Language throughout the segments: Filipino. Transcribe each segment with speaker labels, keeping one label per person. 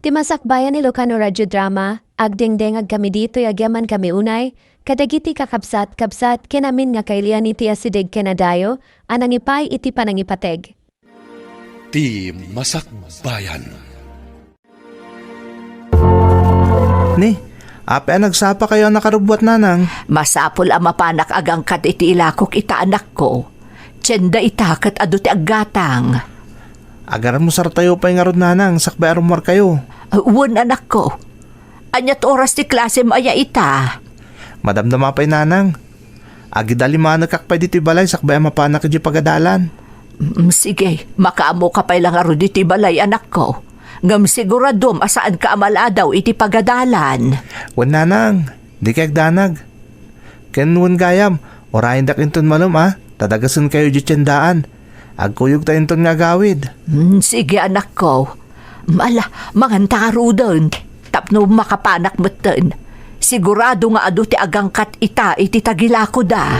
Speaker 1: Timasakbayan ni Ilocano Radyo Drama, agdengdeng kami dito yagyaman kami unay, kadagiti kakabsat-kabsat kenamin nga kailian iti asidig kenadayo, anang ipay iti panangipateg.
Speaker 2: Ti Masakbayan.
Speaker 3: Ni, ape nagsapa kayo nakarubwat nanang.
Speaker 4: Masapol ang mapanak agangkat iti ilakok ita anak ko. Tiyenda itakat adu ti aggatang.
Speaker 3: Agaran mo sartayo pa yung arod nanang, sakbay arumar kayo.
Speaker 4: Uwan anak ko. Anyat oras ti klase maya ita.
Speaker 3: Madamdama pa'y nanang. Agidali managkakpay dito balay, sakbay mapanak iti pagadalan.
Speaker 4: Sige, makaamo ka pa'y lang arod iti balay anak ko. Ngam siguradom asaan ka amaladaw iti pagadalan.
Speaker 3: Wan nanang, di kayag danag. Kenwan gayam, orahin dak inton malum tadagasan kayo di tiyandaan. Agkuyog tayo inton nga gawid.
Speaker 4: Sige anak ko. Mala, mangantaro doon. Tapno makapanak matan. Sigurado nga adu ti agangkat ita iti tagilako da.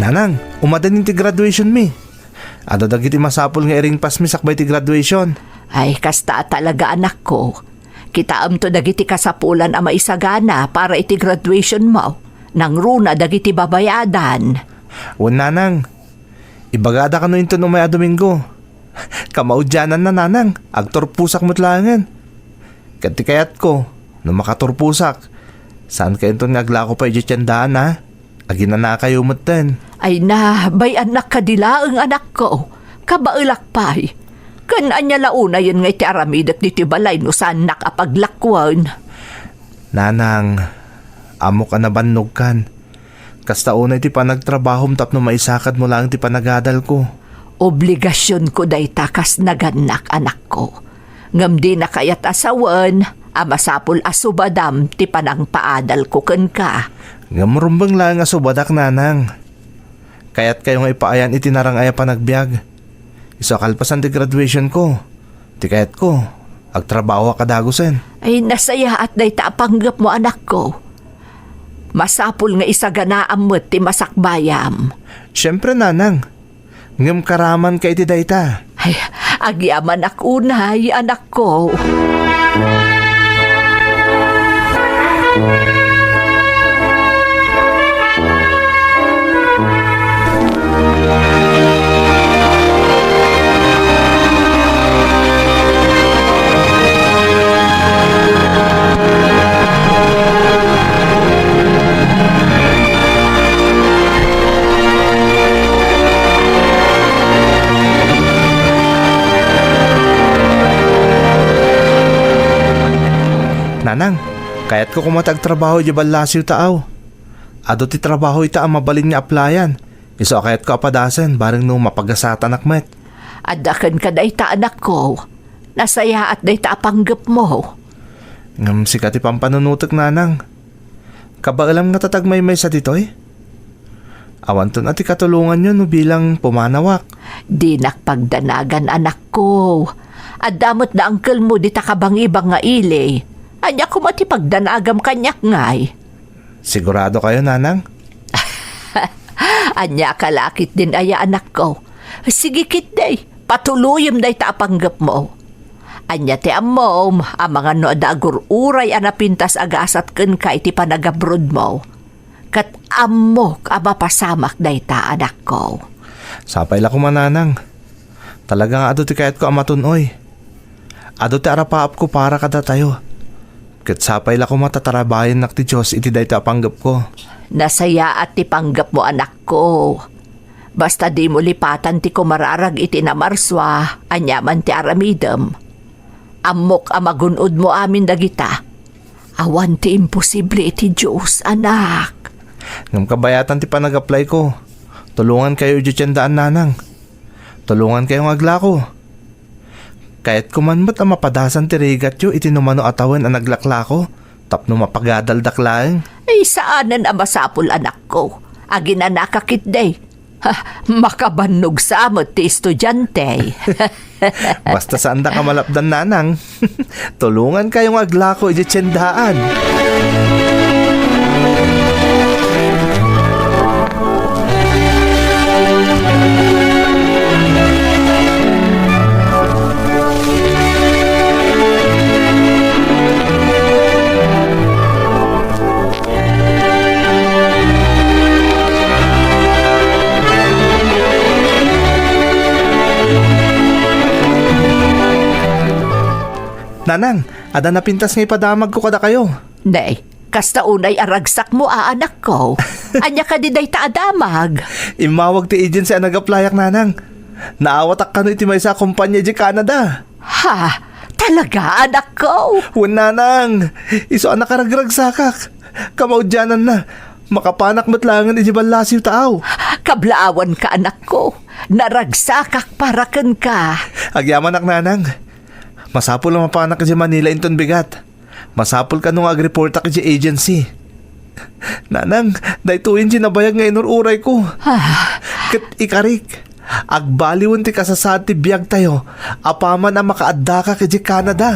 Speaker 3: Nanang, umadan ti graduation mi. Ado dagiti masapol nga iring pas mi sakbay ti graduation.
Speaker 4: Ay, kasta talaga anak ko. Kitaam to dagiti kasapulan ang maisagana para iti graduation mo. Nang runa dagiti babayadan.
Speaker 3: Wan nanang, ibagada ka no inton umaya Domingo. Kamaudyanan na nanang, agtorpusak mo't langan. Kanti kayat ko, no makatorpusak. Saan kayo inton nga aglako pa ijitsyandaan Agina na kayo matan.
Speaker 4: Ay na, bay anak kadila ang anak ko. Kabailak pa'y. Kanaan launa yun nga iti aramidak diti balay no saan nakapaglakwan.
Speaker 3: Nanang, amo ka na bannog kan. Kasta una iti panagtrabahom tapno maisakad mo lang iti panagadal ko.
Speaker 4: Obligasyon ko day takas naganak anak ko. Ngam di na kayat asawan, amasapol asubadam ti panang paadal ko ken ka.
Speaker 3: Ngamurumbang lang nga subadak nanang. Kaya't kayo nga ipaayan itinarang aya panagbiag. Isakalpasan ti graduation ko. Ti kayat ko, agtrabaho ka dagusen.
Speaker 4: Ay nasaya at day tapanggap mo anak ko. Masapul nga isaganaan mo ti masakbayam.
Speaker 3: Siyempre nanang, ngam karaman kay ti dayta.
Speaker 4: Ay, agyaman unay anak ko.
Speaker 3: Nanang, kaya't ko kumatagtrabaho di balasiw taaw. Ado ti trabaho ita ang mabalin nga aplayan. Iso kaya't ko apadasan bareng no mapagasatan akmet.
Speaker 4: Adakan ka day ta anak ko. Nasaya at day ta panggap mo.
Speaker 3: Ngam sikat ipampanunutok nanang. Kabaalam nga tatagmay-may sa ditoy? Awanton at ikatulungan nyo no bilang pumanawak.
Speaker 4: Di nakpagdanagan anak ko. Adamot na angkel mo di takabang-ibang nga ili. Anya ko matipagdanagam kanyak ngay.
Speaker 3: Sigurado kayo nanang?
Speaker 4: Anya kalakit din aya anak ko. Sige kit day, patuluyom day taapanggap mo. Anya ti amom, ang mga no dagur uray anapintas agasat ken ka iti panagabrod mo. Kat amok abapasamak day ta anak ko.
Speaker 3: Sapay la ko mananang. Talagang ado ti kayat ko amatunoy. Ado ti arapaap ko para kada tayo. Kat sapay la ko matatarabayan nak ti Diyos iti day ta panggap ko.
Speaker 4: Nasaya at ti panggap mo anak ko. Basta di mo lipatan ti kumararag iti namarswa, anyaman ti aramidem. Amok amagunod mo amin dagita. Awan ti imposible iti Diyos, anak.
Speaker 3: Ngam kabayatan ti panag-apply ko. Tulungan kayo iti tiyandaan nanang. Tulungan kayong aglako. Kahit kumanmat ang mapadasan ti rigat yo iti numano atawan ang naglaklako. Tapno mapagadal daklaeng.
Speaker 4: Ay saanan ang masapul anak ko. Agin na nakakit day. Makabannog sa amot ti estudyante.
Speaker 3: Basta saan da ka malapdan nanang. Tulungan kayong aglako iti tiyendaan. Nanang, ada napintas nga ipadamag ko kada kayo.
Speaker 4: Day, kasta unay aragsak mo anak ko. Anya ka di day taadamag.
Speaker 3: Imawag ti agency ang nagaplayak nanang. Naawatak ka no iti may sa kumpanya di Canada.
Speaker 4: Ha? Talaga anak ko?
Speaker 3: Wan nanang, iso ang nakaragragsakak. Kamaudyanan na. Makapanak matlangan iti balasiw taaw.
Speaker 4: Kablaawan ka anak ko. Naragsakak para kan ka.
Speaker 3: Agyaman ak nanang. Masapol ang mapanak ka di Manila inton bigat. Masapol ka nung agreporta ka di agency. Nanang, daytuin di nabayag nga inururay ko. Kat ikarik. Agbaliwan ti kasasad ti biyag tayo. Apaman ang makaadda ka ka di Canada.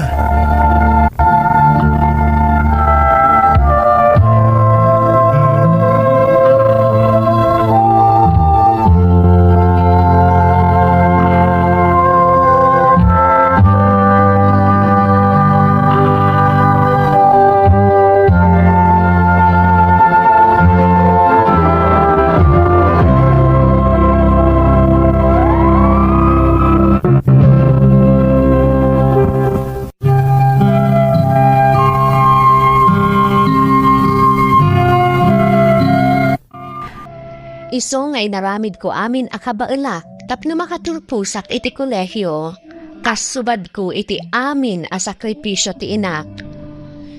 Speaker 1: Iso ngay naramid ko amin akabaela, tapno makaturpusak iti kolehyo, kasubad ko iti amin a sakripisyo ti inak.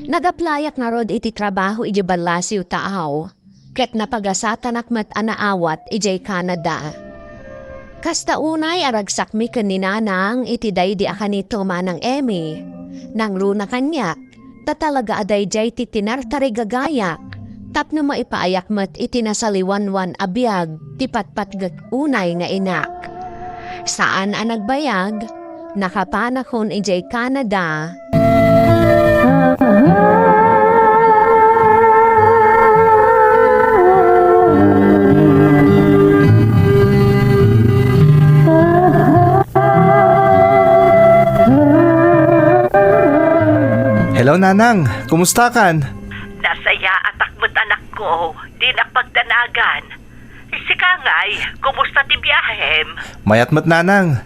Speaker 1: Nagaplayak na rod iti trabaho iti balasiw taaw, ket napagasatan akmat anaawat iti Canada. Kasta unay aragsak mi kaninanang iti day di akanito manang Emmy, nang runa kanyak, tatalaga aday jay ti tinartarigagayak. Tapno maipaayak mat itinasaliwanwan abiyag, tipatpat unay nga inak. Saan ang nagbayag? Nakapanakon ijay Canada.
Speaker 3: Hello nanang, kumusta kan?
Speaker 4: Nasaya at akmat anak ko, di napagdanagan. Sika nga'y, kumusta ti biyahem?
Speaker 3: Mayat mat nanang.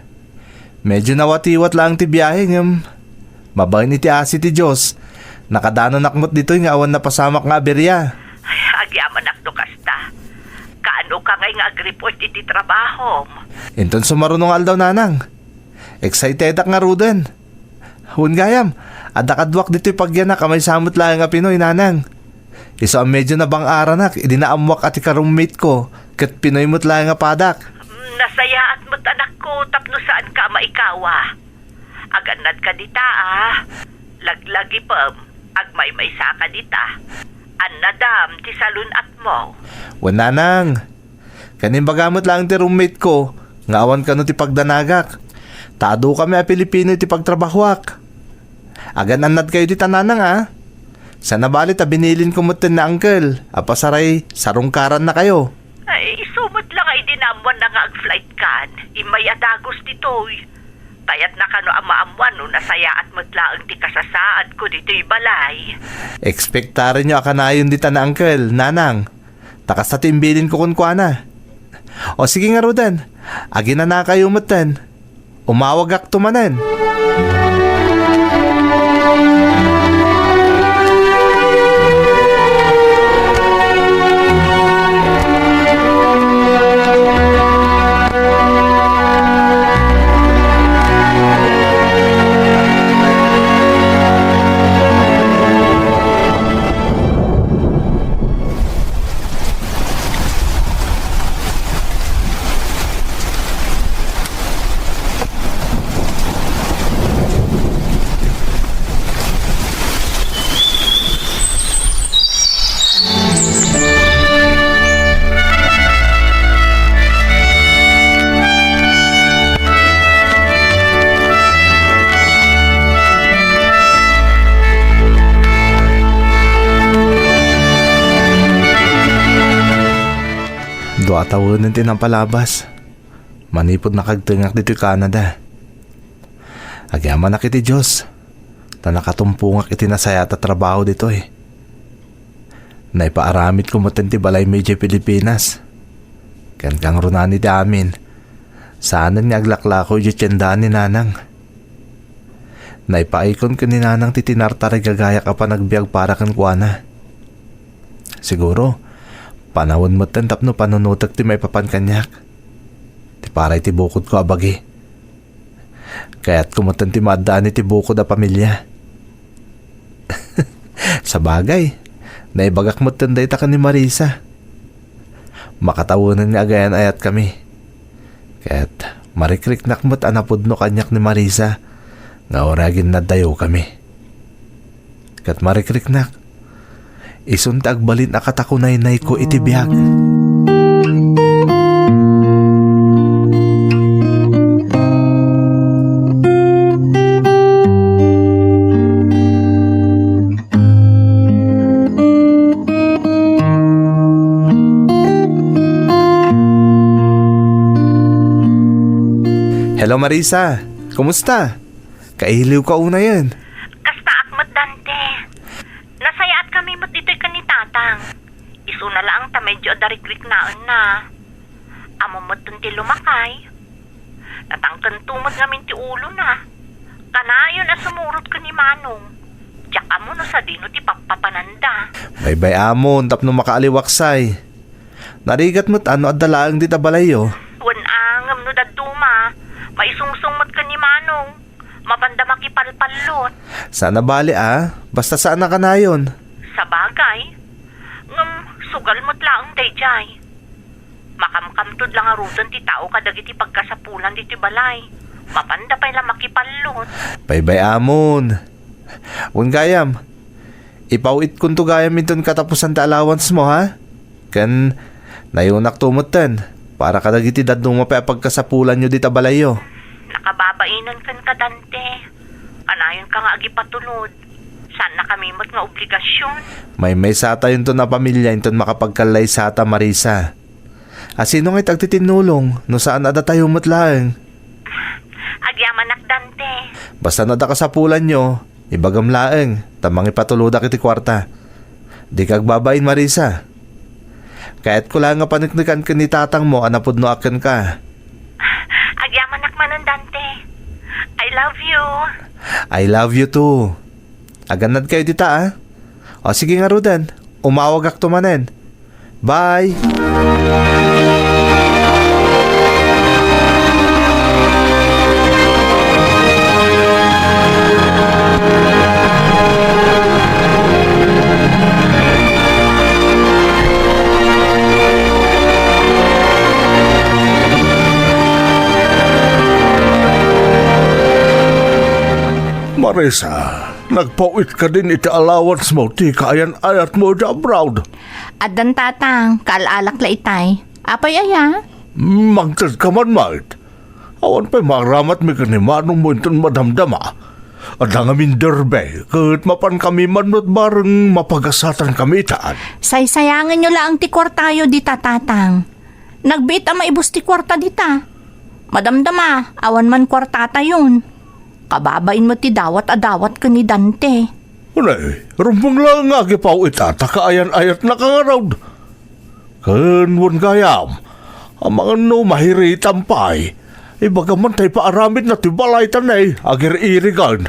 Speaker 3: Medyo nawatiwat lang ti biyahe ngam. Mabay ni ti asi ti Diyos. Nakadanon akmot dito nga awan na pasamak nga aberya.
Speaker 4: Ay, agyaman akto kasta. Kaano ka nga'y nga agriport iti trabaho?
Speaker 3: Inton sumarunong aldaw nanang. Excited ak nga ruden. Hun gayam, adakadwak dito'y pagyanak amay samot lang nga Pinoy nanang. Iso ang medyo na bang aranak, idinaamwak at ika-roommate ko, kat Pinoy mo't lang nga padak.
Speaker 4: Nasaya at mo't anak ko, tapno saan ka maikawa. Aganad ka dita Laglagi pam, agmay sa ka dita. Annadam, ti salun at mo.
Speaker 3: Wan nanang, kanin bagamot lang ti roommate ko, ngawan ka no ti pagdanagak. Tado kami a Pilipino ti pagtrabahwak. Agan anad kayo ti tananang Sa nabalit binilin ko mutin na uncle. Apasaray, sarungkaran na kayo.
Speaker 4: Ay, sumot lang ay dinamuan na nga ag-flight kan. Imay adagos ditoy. Tayat na kano amaamuan no, nasaya at matlaang ti kasasaad ko dito'y balay.
Speaker 3: Ekspektarin nyo akanayon dita na uncle, nanang. Takas na timbilin ko kunkwana. O sige nga Rodan, agi na kayo mutin. Umawag ak tumanan. Tawa-tawanan din ang palabas. Manipod na kagtingak dito Canada. Agyaman na kiti Diyos. Na nakatumpungak iti nasaya at trabaho dito Naipaaramit ko mo ti balay medyo Pilipinas. Kan kang runani di amin. Saan ni aglaklako iti tiyandaan ni nanang. Naipaikon ko ni nanang ti tinartari gagaya ka pa nagbiag para kan kuana. Siguro, panahon mo ten tapno panunutak ti may papankanyak. Ti paray ti bukod ko abagi. Kaya't kumutan ti madaan ti bukod a pamilya. Sa bagay, naibagak mo ten dayta ka ni Marisa. Makatawanan niya agayan ayat kami. Kaya't marikriknak mo't anapudno kanyak ni Marisa. Nga oragin na dayo kami. Kat marikriknak, isuntag balin akatakunay-nay ko itibiyag. Hello Marisa, kumusta? Kailiw ka una yan.
Speaker 5: Kasta akmat Dante. Nasayaat kami mo't dito'y kanitatang. Isu na lang ta medyo darikrik naan na. Amo mo't ti lumakay. Natangkan tumod ngamin ti ulo na. Kanayon na sumurot ka ni Manong. Diyak amo no sa dino ti papapananda.
Speaker 3: Bye-bye amon, tapno makaaliwaksay. Narigat mo't ano at dalaang di tabalayo.
Speaker 5: Wan angam no daduma. Maisungsong mo't ka ni Manong. Mapanda makipalpalot.
Speaker 3: Sana bali basta saan na ka na yun.
Speaker 5: Sa bagay. Sugal mo't laang dayjay. Makamkamtod lang arudan ti tao kadagiti pagkasapulan diti balay. Mapanda pa lang makipalot.
Speaker 3: Bye-bye amon. Wan gayam, ipawit kun to gayam inton katapusan ta allowance mo Kan nayunak tumutan para kadagiti dadong mapay pagkasapulan nyo dita balayo.
Speaker 5: Nakababainan kan ka Dante. Anayon ka nga agipatulod. Saan na kami mo't nga obligasyon?
Speaker 3: May sata yun to na pamilya yun makapagkalay sata Marisa. Sino nga'y tagtitinulong no saan ada tayo matlaang?
Speaker 5: Agyamanak Dante.
Speaker 3: Basta nada kasapulan nyo, ibagam laeng, tamang ipatuloda kiti kwarta. Di kag babain Marisa. Kaya't ko lang nga paniknikan ka ni tatang mo anapod no akin ka.
Speaker 5: Agyamanak manan Dante. I love you.
Speaker 3: I love you too. Aganad kayo dita O sige nga Rudan, umawag ak tumanen. Bye!
Speaker 2: Marisa, nagpawit ka din iti allowance mo, ti kaayan ayat mo di abroad.
Speaker 4: Adan tatang, kaalalak la itay. Apay aya?
Speaker 2: Magtad ka man, mate. Awan pa'y maramat mi kanimanong mo inton madamdama. At ang amin derbe, kahit mapan kami manot bareng mapagasatan kami itaan.
Speaker 4: Saysayangan nyo lang ti kwartayo dita tatang. Nagbit ang maibus ti kwarta dita. Madamdama, awan man kwartata yun. Kababain mo ti dawat-adawat ka ni Dante.
Speaker 2: Unay, rumpong lang nga gipaw itata kaayan-ayat na kangarawd. Kanwan gayam, ang mga no mahiritampay. Ibagaman tayo paaramid na tibalay tanay, agir-irigan.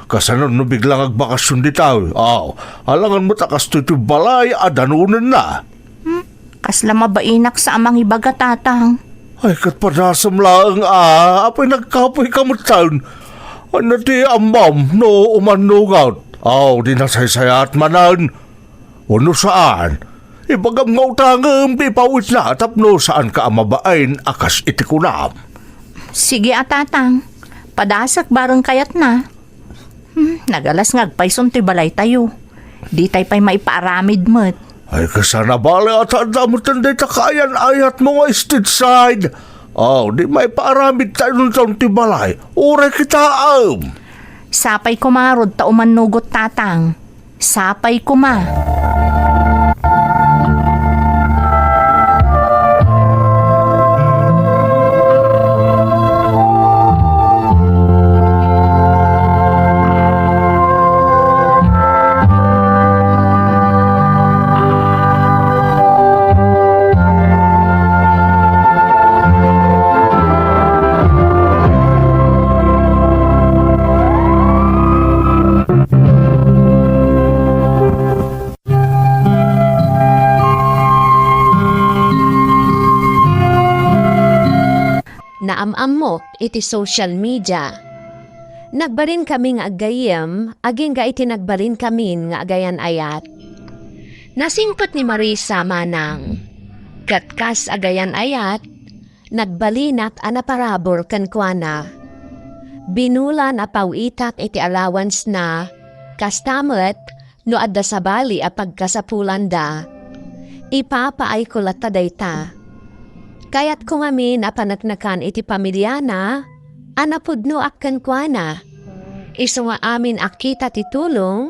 Speaker 2: Kasanon no biglang agbakasyon di tayo. Alangan mo takas to tibalay, adanunan na.
Speaker 4: Kasla mabainak sa amang ibaga tatang.
Speaker 2: Ay, katpadasam lang apay nagkapoy kamutan. Ano ti amam no umanugaw? Di nasaysayat manan. Ano saan? Ibagam nga utangam di pawit na tapno saan ka amabain akas iti kunam.
Speaker 4: Sige atatang, padasak bareng kayat na. Nagalas ngagpayson ti balay tayo. Di tay pa'y maipaaramid mo't.
Speaker 2: Ay kasana bali at adamutan di takayan ayat mo nga isted side. Di may paaramid tayo nun sa tibalay. Ure kita
Speaker 4: Sapay kumarod ta umanugot tatang. Sapay kuma.
Speaker 1: naamam mo iti social media. Nagbarin kami nga agayem, aging ga iti nagbarin kami nga agayan ayat. Nasingpot ni Marisa manang. Katkas agayan ayat, nagbalinat anaparabor kankwana. Binulan apawitak iti allowance na, kastamet no adda sa bali a pagkasapulan da. Ipapaay ko lataday ta. Kaya't kung amin apanatnakan iti pamilya na, anapudno akkan kwa na. Iso nga amin akita titulong,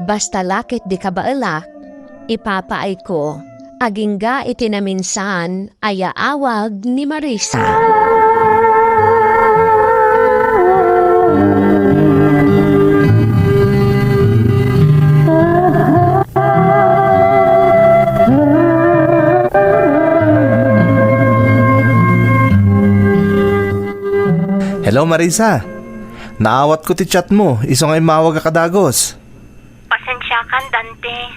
Speaker 1: basta lakit di kabaelak, ipapaay ko. Agingga iti naminsan aya awag ni Marisa.
Speaker 3: Hello Marisa. Naawat ko ti chat mo. Iso nga'y mawag ka kadagos.
Speaker 5: Pasensya kan, Dante.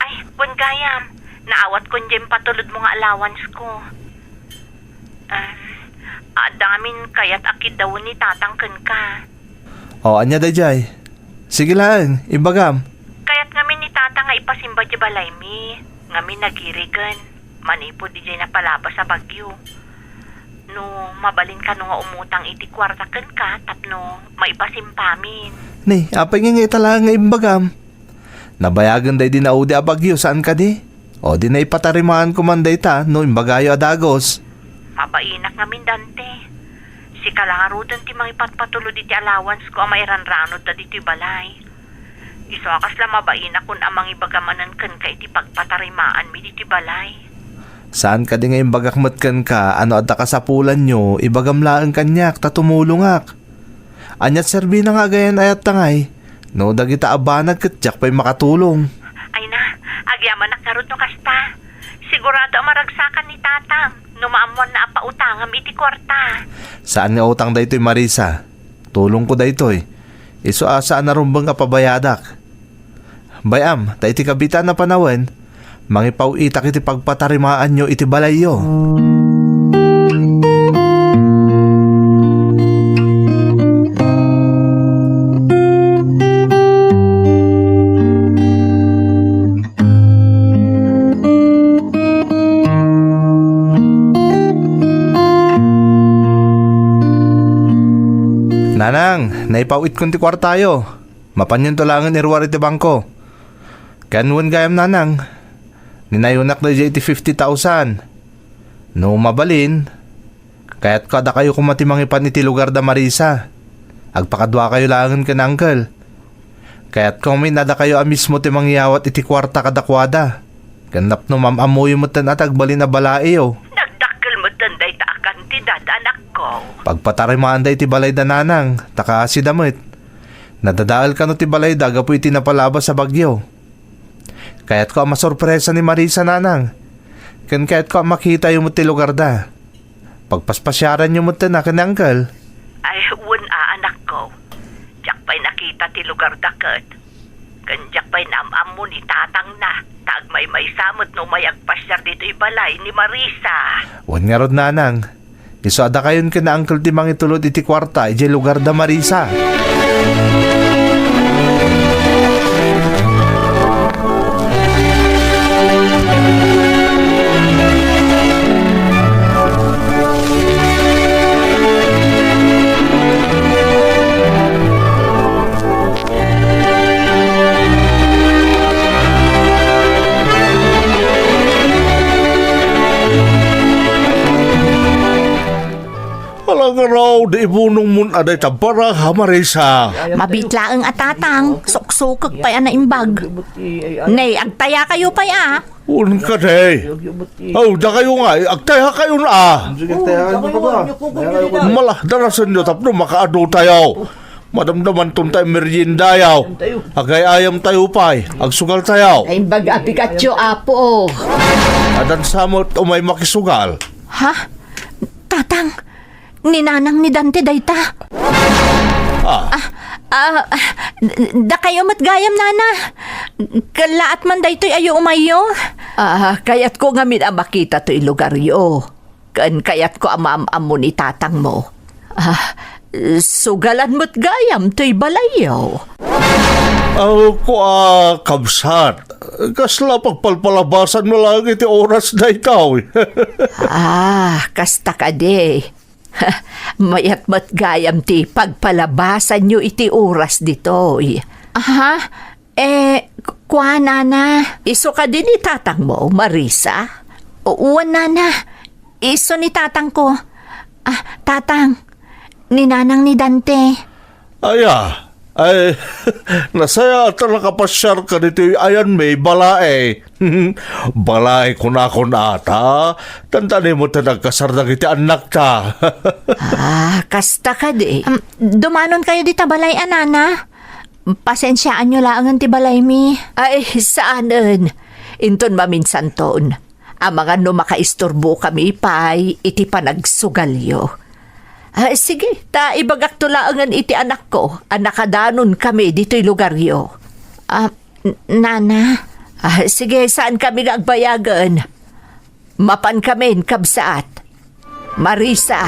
Speaker 5: Ay, buwan gayam. Naawat ko dyan patulod mo nga allowance ko. Adamin kaya't akid daw ni tatangken ka.
Speaker 3: O, anya da jay. Sige lang, ibagam.
Speaker 5: Kaya't ngamin ni tata nga ipasimba di balay mi. Ngamin nagirigan. Manipo di dyan napalabas sa bagyo. No, mabalin ka no nga umutang iti kwarta ken ka, tapno maipasimpamin.
Speaker 3: Ni, apay nga itala nga ibagam. Nabayagan day din na udi abagyo, saan ka di? O, di na ipatarimaan ko man day ta, no imbagayo adagos.
Speaker 5: Mabainak ngamin, Dante. Si kalaharudan ti mga ipatpatulod iti allowance ko ang mairanranod da diti balay. Iso akas lang mabainak kun amang ibagamanan ken ka iti pagpatarimaan mi diti balay.
Speaker 3: Saan ka di nga imbagakmat kan ka, ano adda ka sa pulan nyo, ibagamlaan kanyak, tatumulungak. Anyat serbi na nga gayan ayat tangay, no dagita abanag katyak pa'y makatulong.
Speaker 5: Ay na, agyaman nakarod no kasta. Sigurado ang maragsakan ni tatang, numaamuan na apautangam iti kwarta.
Speaker 3: Saan nga utang da ito'y Marisa? Tulong ko da ito'y. Iso asaan na rumbang kapabayadak. Bayam, da iti kabitan na panawen, mangipaw itak iti pagpatarimaan nyo iti balayo. Nanang, naipawit kun ti kwartayo. Mapanyon to langan irwari ti bangko. Kanwan gayam nanang. Ninayunak na iti 50,000. No mabalin, kaya't kada kayo kumatimangipan iti lugar da Marisa. Agpakadwa kayo langan ka na uncle. Kaya't kung may nada kayo mismo ti mangyawat iti kwarta kadakwada. Ganap no mamamoy mo tan at agbalin na balaiyo.
Speaker 5: Nagdakkel mo tanday ta akantidad, anak ko.
Speaker 3: Pagpatarimaan da iti balay da nanang, taka si damit. Nadadaal ka no ti balay da, gapu iti napalabas sa bagyo. Kaya't ko ang masorpresa ni Marisa nanang. Kaya't ko ang makita yung ti lugar da. Pagpaspasyaran yung muti na kanangkal.
Speaker 5: Ay, anak ko. Diyak pa'y nakita ti lugar daket. Kandiyak pa'y naamam mo ni tatang na. Tag may samot no may agpasyar dito'y balay ni Marisa.
Speaker 3: Wan nga rod nanang. Iso ada kayon ka na uncle ti mangitulod iti kwarta, iti lugar da Marisa.
Speaker 2: Alang raw, di ibunong mun aday tabara ha Marisa.
Speaker 4: Mabitlaang atatang, suksukag pa yan na imbag. Nay, agtaya kayo pa ya.
Speaker 2: Un ka day. Oh, da kayo nga, agtaya kayo na. Malah darasan nyo tapno makaado tayo. Madamdaman tun tayo merienda yaw. Agay ayam tayo pa'y, agsugal tayo.
Speaker 4: Ay, baga Pikachu, apo.
Speaker 2: Adan samot umay makisugal.
Speaker 4: Ha? Tatang, ninanang ni Dante dayta. Da kayo matgayam, nana. Kalaat man daytoy ayo umayo. Kaya't ko nga makita to ilugar yo. Kan kayat ko amam-am mo ni tatang mo. Sugalan mo't gayam to'y balayaw.
Speaker 2: Ko kabsat. Kasla pagpalpalabasan mo lang iti oras na ikaw.
Speaker 4: Kasta ka de. Mayat mo't gayam ti pagpalabasan nyo iti oras ditoy. Kwa nana. Iso ka din ni tatang mo, Marisa?
Speaker 6: Uwan, nana. Iso ni tatang ko. Tatang, ni nanang ni Dante.
Speaker 2: Nasaya at nakapasyar ka nito ayan may balae. Balae kunakon ata. Tandaan mo ta nagkasardang iti anak ta.
Speaker 4: Kasta ka de.
Speaker 6: Dumanon kayo di tabalay, nana. Pasensyaan nyo lang ang tibalay mi.
Speaker 4: Ay, saanan? Inton maminsan ton. Ang mga no makaistorbo kami pa'y iti panagsugalyo. Sige, ibagak to laangan iti anak ko. Nakadanon kami dito'y lugaryo.
Speaker 6: Nana.
Speaker 4: Sige, saan kami agbayagan? Mapan kami, kabsaat. Marisa.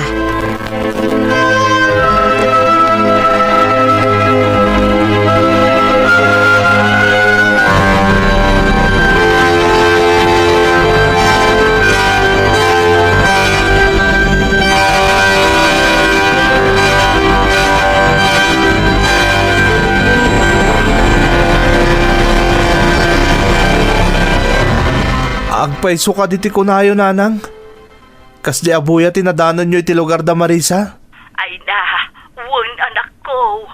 Speaker 3: Agpaiso ka diti kunayo, nanang. Kas di abuya tinadanon nyo iti lugar da Marisa?
Speaker 5: Ay na, won anak ko.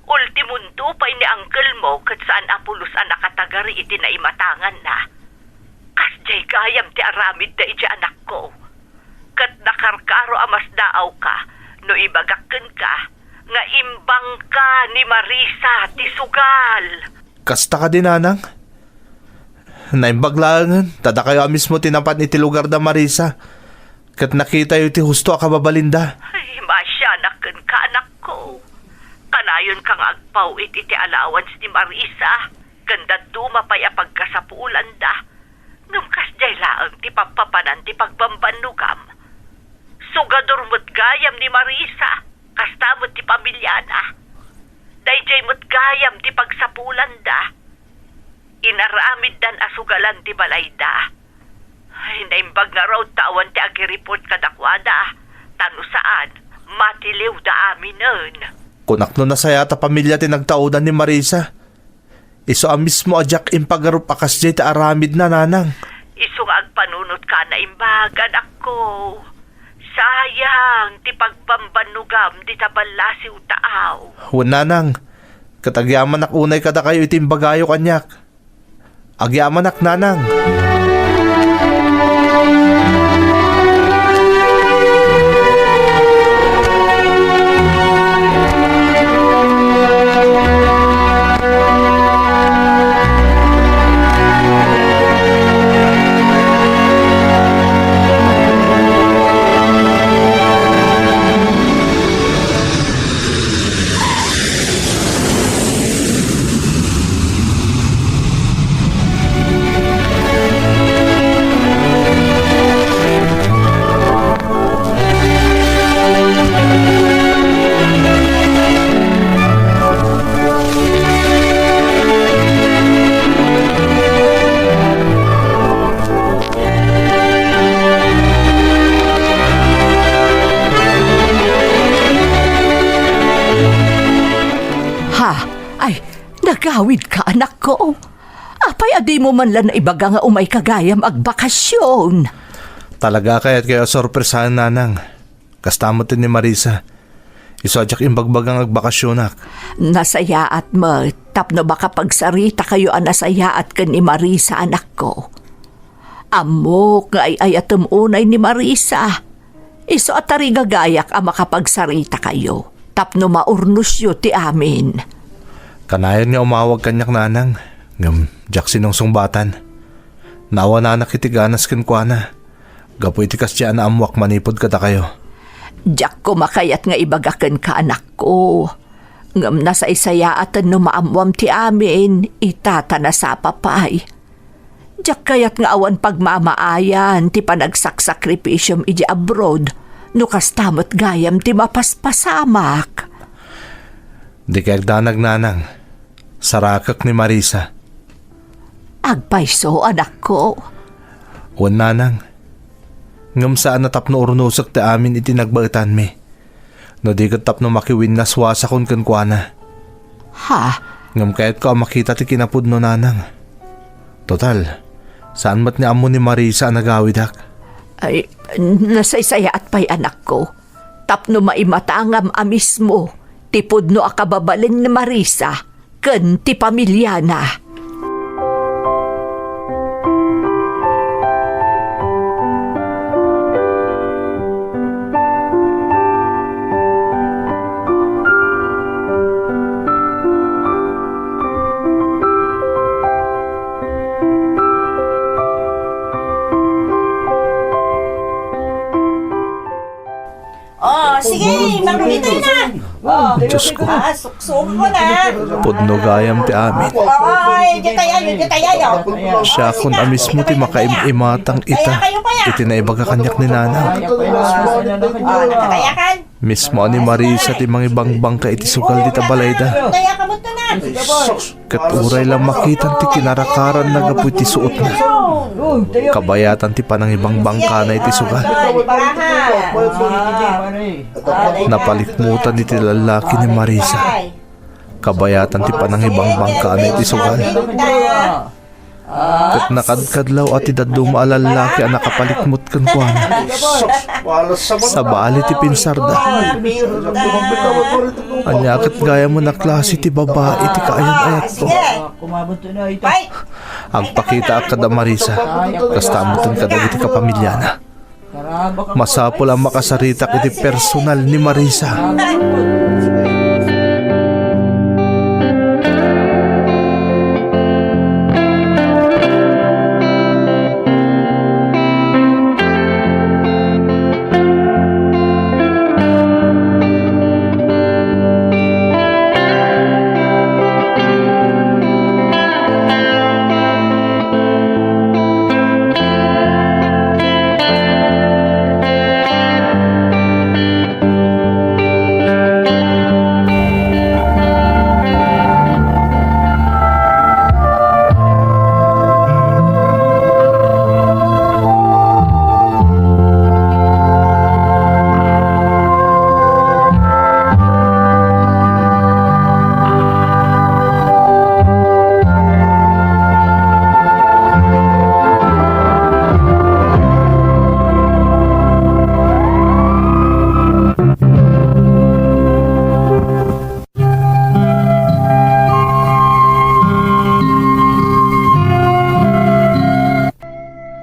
Speaker 5: Ultimundo pa'y ni uncle mo kat saan apulos ang nakatagari iti na imatangan na. Kas jay gayam ti aramid da iti anak ko. Kat nakarkaro amas daaw ka, no ibagakken ka, nga imbang ka ni Marisa ti sugal.
Speaker 3: Kasta ka din, nanang. Naimbaglangan, tada kayo mismo tinapat iti lugar da Marisa. Kat nakita yu ti husto a kababalinda.
Speaker 5: Ay, masyanak ka anak ko. Kanayon kang agpaw iti allowance ni Marisa. Ganda dumapay a pagkasapuulan da. Ngamkas jay laang ti pagpapanan ti pagbambanugam. Sugador mo't gayam ni Marisa. Kasta mo't ti pamilyana. Dayjay mo't gayam ti pagsapulan da. Inaramid dan asugalan ti balayda. Ay, naimbag nga raw tawan ti agireport kadakwada. Tano saan, matiliw da aminan.
Speaker 3: Kunak no nasaya ta pamilya ti nagtaudan ni Marisa. Iso ang mismo ajak impagarup akas jay ta aramid na, nanang.
Speaker 5: Isong agpanunot ka na imbag, anak ko. Sayang, ti pagbambanugam di tabalasiw taaw.
Speaker 3: Wan, nanang. Katagyaman ak unay kada kayo itimbagayo kanyak. Agyaman ak, nanang.
Speaker 4: Nagawid ka, anak ko. Apay adi mo man lang na ibaga nga umay kagayam agbakasyon.
Speaker 3: Talaga kaya't kayo sorpresahan, nanang. Kastamotin ni Marisa. Isadyak imbagbagang agbakasyonak.
Speaker 4: Nasayaat mo, tapno baka pagsarita kayo ang nasayaat ka ni Marisa, anak ko. Amok nga ay unay ni Marisa. Iso at tarigagayak ang makapagsarita kayo. Tapno maurnos yu ti amin.
Speaker 3: Kanayon nga umawag kanyak, nanang. Ngam, jak sinong sungbatan. Naawa na nakitiganas kinkwana. Gapo itikas siya na amwak manipod kada kayo.
Speaker 4: Jak ko makayat nga ibagakan ka, anak ko. Ngam nasa isayaatan no maamwam ti amin, itata na sa papay. Diyak kayat nga awan pagmamaayan ti panagsakripisyom iji abroad, no kastamot gayam ti mapaspasamak.
Speaker 3: Di kayag danag nanang. Sarakak ni Marisa.
Speaker 4: Agpayso, anak ko.
Speaker 3: Wan nanang. Ngam saan natapno urunusak ti amin iti nagbaitan mi. No di kat tapno makiwin na swasa kon kankwana.
Speaker 4: Ha?
Speaker 3: Ngam kayat ko makita ti kinapudno nanang. Total, saan mat ni amo ni Marisa ang nagawidak?
Speaker 4: Ay, nasaysaya at pa'y anak ko. Tapno maimatangam mismo. Tipod no akababalin ni Marisa. Ken ti pamilya na.
Speaker 6: Sige, magbibigay na.
Speaker 3: Diyos ko,
Speaker 6: Suksong mo na.
Speaker 3: pudno gayam ti amin.
Speaker 6: Ay, di tayo.
Speaker 3: Siya kun amis mo ti makaim-imatang ita. Iti na ibaga kanyak ni nanang.
Speaker 6: Nakatayakan.
Speaker 3: Mismo ni Marisa ti mga ibang bangka iti sukal di tabalayda.
Speaker 6: Taya ka mo ito na.
Speaker 3: Kat uray lang makitan ti kinarakaran na gapu ti suot na. Kabayatan ti panang ibang bangka na iti sukal. Napalikmutan iti lalaki ni Marisa. Kabayatan ti panang ibang bangka na iti sukal. Kat nakadkadlaw at idaduma alalaki ang nakapalikmut kan kuana. Sa bali ti pinsarda. Anyakat gaya mo na klase ti babae ti kaayan-ayat ko. Ang pakita ak kada Marisa, kastamutan kadag iti kapamilya na. Masapol ang makasaritak iti personal ni Marisa.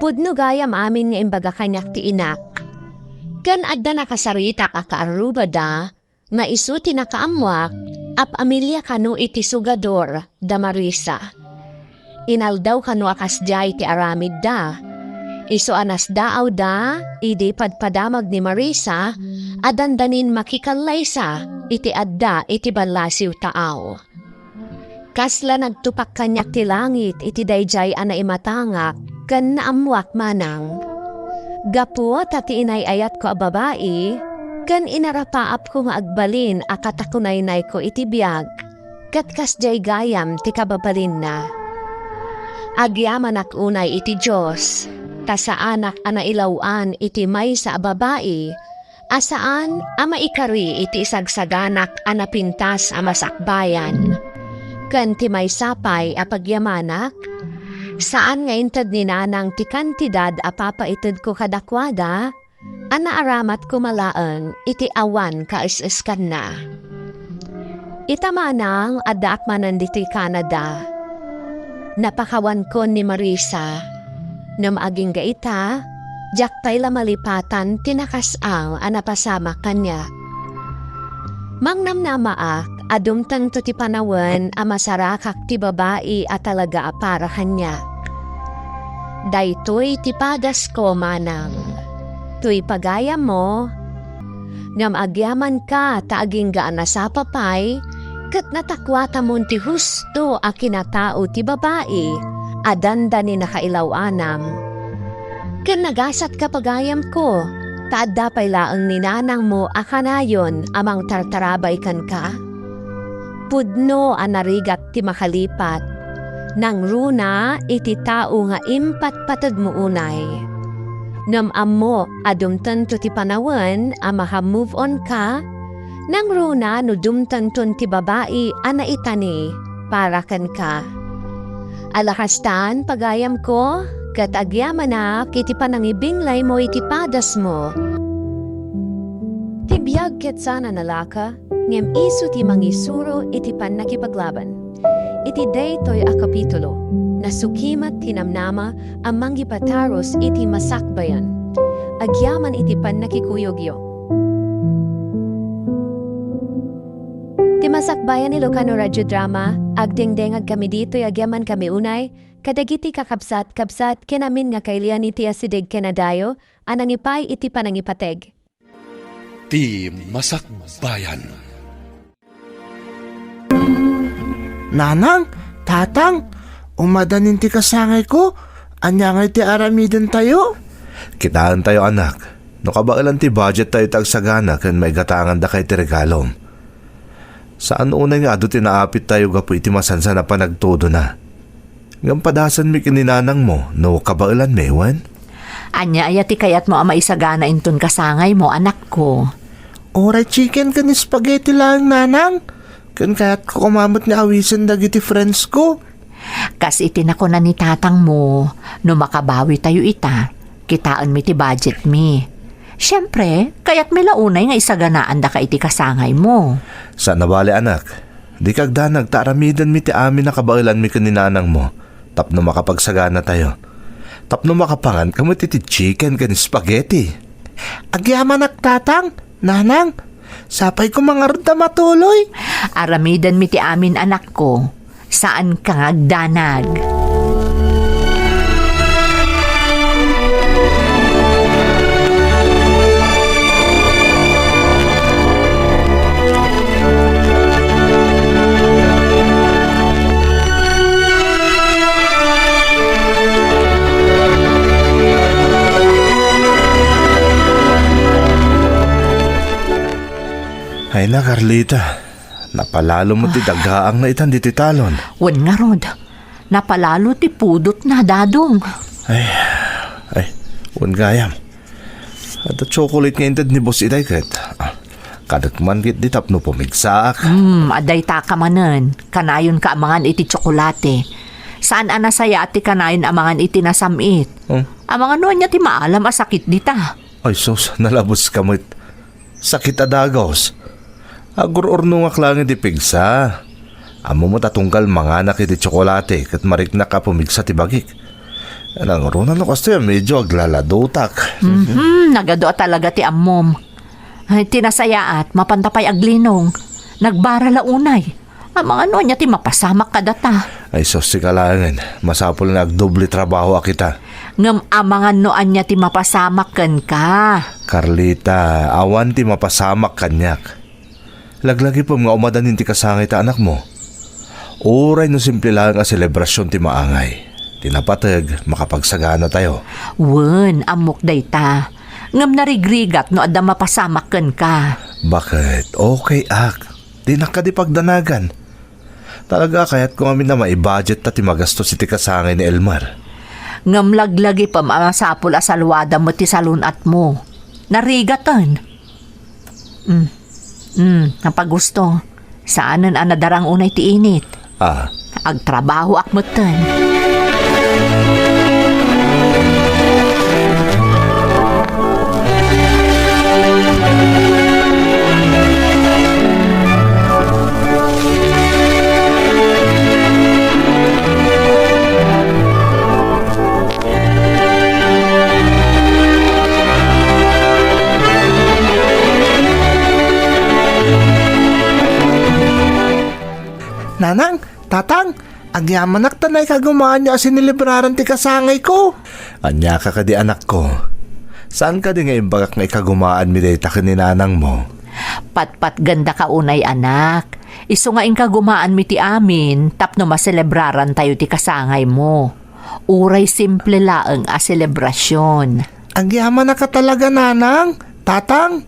Speaker 1: Pudno gayam amin nga imbaga kanyak ti inak. Kan adda nakasarita ka kaarubada, nga isu ti nakaamwak, ap amilya kanu iti sugador, da Marisa. Inaldaw kanu akas jay ti aramid da. Isu anas daaw da, idi padpadamag ni Marisa, adandanin makikalaysa, iti adda iti balasiw taaw. Kasla nagtupak kanyak ti langit, iti dayjay ana imatangak, kan naamwak manang. Gapu tati inayayat ko a babae, kan inarapaap ko nga agbalin akatakunay-nay ko iti biyag, kat kasjay gayam ti kababalin na. Agyaman ak unay iti Diyos, tasaanak ana ilawan iti may sa babae, asaan ama ikari iti isagsaganak ana pintas ama sakbayan. Kan ti may sapay apagyamanak, saan nga intad ni nanang ti kantidad apapaitid ko kadakwada, ana aramat ko malaan iti awan kaisiskan na. Itamanang adak manan diti Canada. Napakawan ko ni Marisa, na maaging gaita, jak pa'y lamalipatan tinakasang anapasama kanya. Mangnamnamaak, adumtang to ti panawan a masarakak ti babae at talaga para kanya. Daytoy ti padas ko manang. Tuy pagaya mo, ngam agyaman ka taaging gaan na sa papay, kat natakwata mon ti husto a kinatao ti babae, adanda ni nakailaw anam. Ken nagasat ka pagayam ko, taadda pay laeng ninanang mo akanayon amang tartarabay kan ka. Pudno anarigat ti makalipat, nang runa iti tao nga impat patad mo unay. Nam ammo adumtan to ti panawan a maha-move on ka, nang runa no dumtan ton ti babae ana itani para kan ka. Alakastan pagayam ko, kat agyaman na kiti panangibinglay mo iti padas mo. Tibiyag ket sana nalaka, ngem isu ti mangisuro iti pan nakipaglaban. Iti daytoy a kapitulo, nasukimat tinamnama ang manggipataros iti masakbayan. Agyaman iti pan nakikuyogyo. Ti masakbayan ni Ilocano Radio Drama, agdengdengag kami dito'y agyaman kami unay, kadagiti kakabsat-kabsat kenamin nga kailian iti asidig kenadayo, anang ipay iti panangipateg.
Speaker 7: Ti Masakbayan.
Speaker 3: Nanang, tatang, umadanin ti kasangay ko. Anya nga ti aramiden tayo. Kitaan tayo anak. No kabailan ti budget tayo tagsagana kan may gatangan da kay ti regalom. Saan unay nga ado tinaapit tayo gapo iti masansa na panagtodo na. Ngam padasan mi kininanang mo no kabailan mewan.
Speaker 4: Anya ayati kayat mo ama isagana inton kasangay mo anak ko.
Speaker 3: Oray chicken kan spaghetti lang nanang. Kan kaya't ko kumamot ni awisan dagiti friends ko.
Speaker 4: Kas itinako na ni tatang mo, no makabawi tayo ita, kitaan mi ti budget mi. Siyempre, kaya't may launay nga isaganaan da ka iti kasangay mo.
Speaker 3: Sa nabali anak, di kagda nagtaramidan mi ti amin na kabailan mi kaninanang mo. Tapno makapagsagana tayo. Tapno makapangan kamo ti chicken kan spaghetti. Agyaman tatang, nanang, sapay ko mga ruda matuloy.
Speaker 4: Aramidan mi ti amin anak ko, saan ka ngagdanag?
Speaker 3: Ay na Carlita, napalalo mo ti dagaang na itan di ti talon.
Speaker 4: Wan nga rod, napalalo ti pudot na dadong.
Speaker 3: Ay, wan gayam. At chocolate nga intad ni Boss Iday ket. Kadagman kit di tapno pumigsaak.
Speaker 4: Aday ta ka manen, kanayon ka amangan iti tsokolate. Saan anasaya ati kanayon amangan iti nasamit. Amangan no niya ti maalam asakit dita.
Speaker 3: Ay sus, nalabos ka mo't sakit adagos. Agururno nga klang iti pigsa. Amo mo tatungkal mga anak iti tsokolate kat marik na ka pumigsa ti bagik. Nangurunan no kasto medyo aglaladotak.
Speaker 4: Nagado talaga ti ammom. Ay, tinasayaat, mapantapay aglinong. Nagbara launay. Amang ano niya ti mapasamak kadata.
Speaker 3: Ay sus, si kalangan. Masapol na agdoble trabaho akita.
Speaker 4: Ngam amangan noan niya ti mapasamak kan ka.
Speaker 3: Carlita, awan ti mapasamak kanyak. Laglagi po mga umadanin ti kasangay ta anak mo. Uray no simple lang ang selebrasyon ti maangay. Tinapatag, makapagsagana tayo.
Speaker 4: Wen, amok day ta. Ngam narigrigat no adda mapasamak kan ka.
Speaker 3: Bakit? Okay ak. Di nakadipagdanagan. Talaga kaya't kung amin na maibudget ta ti magastos iti kasangay ni Elmar.
Speaker 4: Ngam laglagi pa masapul asalwada mo ti salunat mo. Narigatan. Napagusto. Saanan anadarang unay ti init. Agtrabaho akmutan.
Speaker 3: Nanang, tatang, agyamanak tanay kagumaan niya sinilibraran ti kasangay ko. Anya ka di anak ko. Saan ka di nga imbagak nga ikagumaan mi day takin ni nanang mo?
Speaker 4: Patpat ganda ka unay anak. Iso nga kagumaan mi ti amin, tapno maselebraran tayo ti kasangay mo. Uray simple laeng a selebrasyon.
Speaker 3: Ang yaman na ka talaga, nanang, tatang.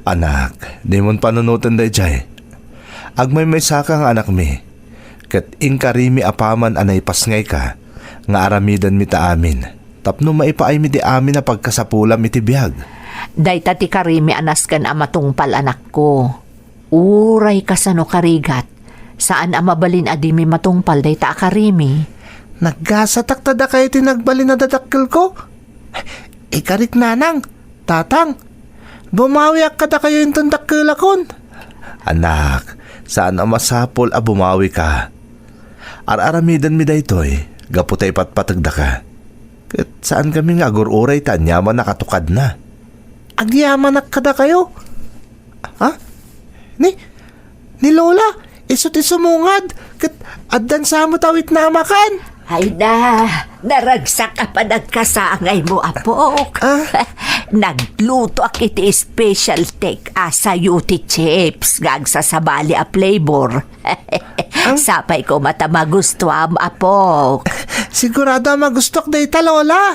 Speaker 3: Anak, di mon panunutan day jay. Agmay may sakang anak mi. Kat inkarimi apaman anay pasngay ka, nga aramidan mi ta amin. Tapno maipaay mi di amin na pagkasapulam iti biyag.
Speaker 4: Dayta ti karimi anas kan amatungpal anak ko. Uray kasano karigat. Saan amabalin adimi matungpal dayta akarimi.
Speaker 3: Naggasatak tada kayo tinagbali na dadakkel ko? Ikarik nanang, tatang. Bumawi kada kayo yung tundakkelakon. Anak, saan ang masapol a bumawi ka? Araramidan mi daytoy, gaputay patpatagda ka. Kat saan kami nga agur-uray tanyaman nakatukad na? Agyaman na kada kayo? Ha? Ni Lola, isot isumungad. Kat addan sa mo tawit na amakan.
Speaker 4: Ay na, naragsak ka pa nagkasangay mo, apok. Nagluto ak iti special take sa yuti chips gagsa sa bali a flavor. Sapay ko mata magusto am, apok.
Speaker 3: Sigurado magustok dayta, Lola.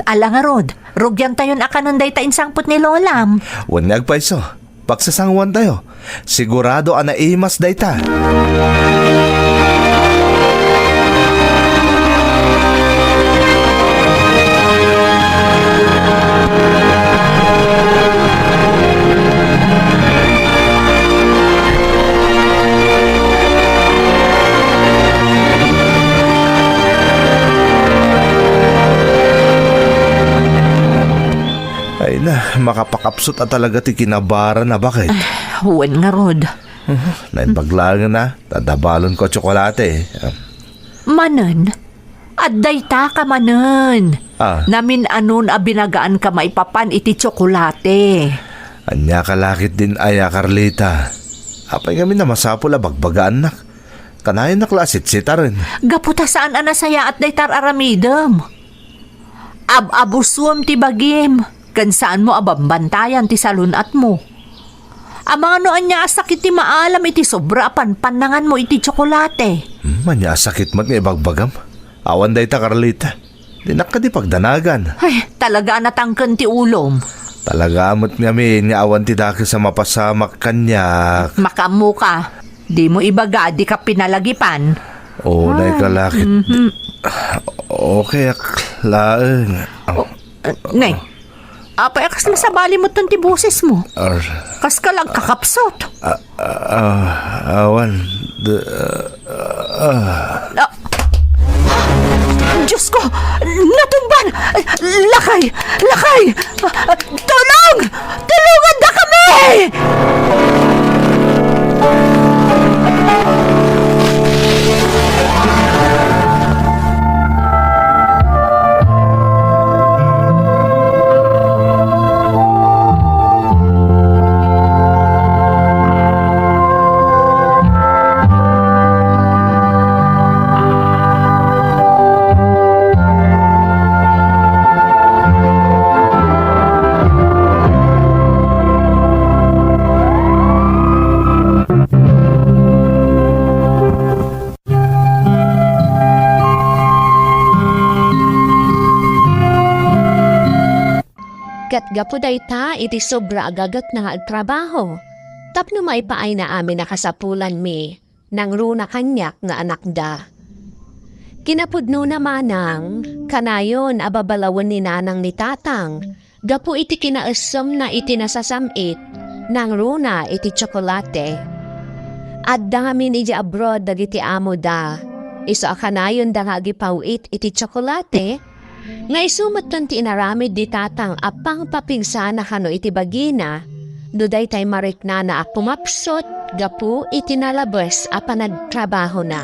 Speaker 4: Ala nga rod, rugyan tayon akanon dayta insangput ni Lolam.
Speaker 3: Wanyag pa iso, pagsasangwan tayo. Sigurado anaimas dayta. Ay na, makapakapsot at talaga ti kinabara na bakit?
Speaker 4: Huwan nga rod.
Speaker 3: Naibaglangan na, tadabalon ko tsokolate.
Speaker 4: Manen, at dayta ka manen. Namin anon a binagaan ka maipapan iti tsokolate.
Speaker 3: Anya kalakit din aya, Carlita. Apay kami na masapol a bagbagaan nak. Kanayon na klasit-sita rin.
Speaker 4: Gaputa saan anasaya at daytar aramidem. Ab-abuswam ti bagim. Kan saan mo abambantayan ti salunat mo. Amang ano anya asakit ti maalam iti sobra panpanangan mo iti tsokolate.
Speaker 3: Manya sakit mat nga ibagbagam. Awan day ta, Carlita. Dinak ka di pagdanagan.
Speaker 4: Ay, talaga natangken ti ulom.
Speaker 3: Talaga amot nga min nga awan ti daki sa mapasamak kanya.
Speaker 4: Makamu ka. Di mo ibaga, di ka pinalagipan.
Speaker 3: Oo, day kalakit. Okay, aklaeng.
Speaker 4: Nay, apay akas na sa bali mo ton ti boses mo. Kas ka lang kakapsot.
Speaker 3: Awan.
Speaker 4: Diyos ko! Natumban! Lakay! Lakay! Tulong! Tulungan na kami!
Speaker 1: Kat gapo dayta iti sobra agagat na nga trabaho. Tapno maipaay na amin nakasapulan mi nang runa kanyak nga anak da. Kinapudno naman ng kanayon ababalawan ni nanang ni tatang. Gapo iti kinaasam na iti nasasamit nang runa iti tsokolate. At dami ni abroad dagiti amo da. Iso akanayon da nga gipawit iti tsokolate. Nga isumatan ti inaramid di tatang apang papingsana kano iti bagina, duday tay marikna na pumapsot, gapu iti nalabas a panagtrabaho na.